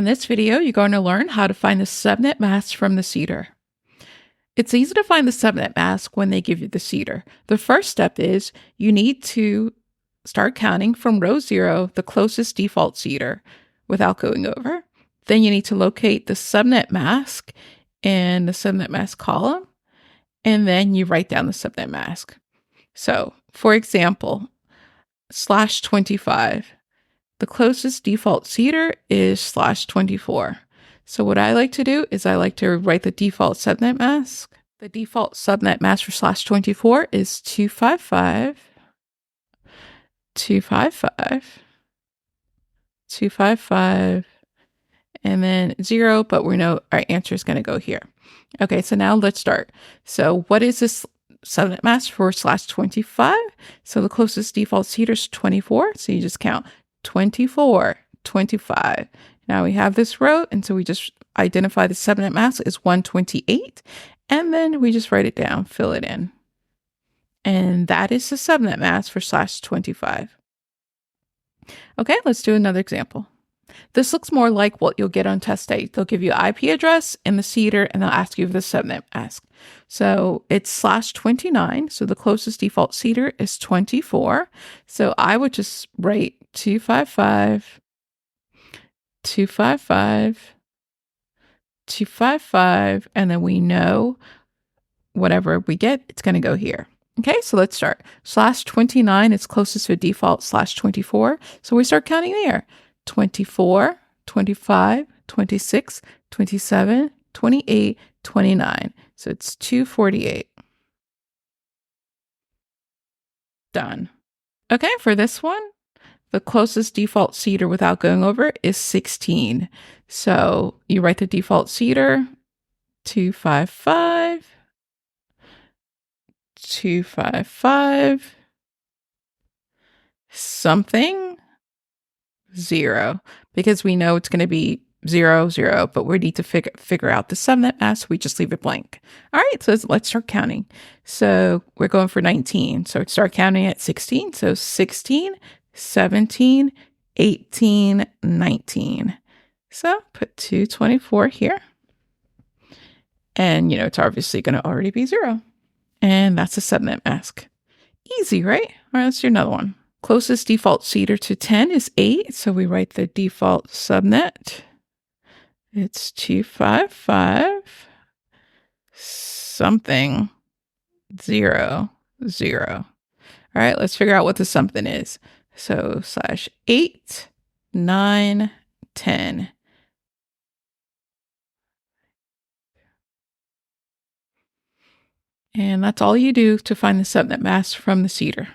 In this video, you're going to learn how to find the subnet mask from the CIDR. It's easy to find the subnet mask when they give you the CIDR. The first step is you need to start counting from row 0, the closest default CIDR, without going over. Then you need to locate the subnet mask in the subnet mask column, and then you write down the subnet mask. So, for example, /25. The closest default CIDR is /24. So what I like to do is I like to write the default subnet mask. The default subnet mask for /24 is 255, and then 0, but we know our answer is going to go here. Okay, so now let's start. So what is this subnet mask for /25? So the closest default CIDR is 24, so you just count 24, 25. Now we have this row, and so we just identify the subnet mask as 128, and then we just write it down, fill it in. And that is the subnet mask for /25. Okay, let's do another example. This looks more like what you'll get on test day. They'll give you IP address and the CIDR, and they'll ask you for the subnet mask. So it's /29. So the closest default CIDR is 24. So I would just write 255, 255, 255, and then we know whatever we get, it's going to go here. Okay, so let's start. /29 is closest to default /24. So we start counting there. 24, 25, 26, 27, 28, 29. So it's 248. Done. Okay, for this one, the closest default CIDR without going over is 16. So you write the default CIDR, 255, 255, something, 0, because we know it's going to be 0, 0, but we need to figure out the subnet mask, so we just leave it blank. All right, so let's start counting. So we're going for 19. So start counting at 16. So 16, 17, 18, 19. So put 224 here. And, it's obviously going to already be 0. And that's a subnet mask. Easy, right? All right, let's do another one. Closest default CIDR to 10 is 8. So we write the default subnet. It's 255 something 0, 0. All right, let's figure out what the something is. So /8, 9, 10. And that's all you do to find the subnet mask from the CIDR.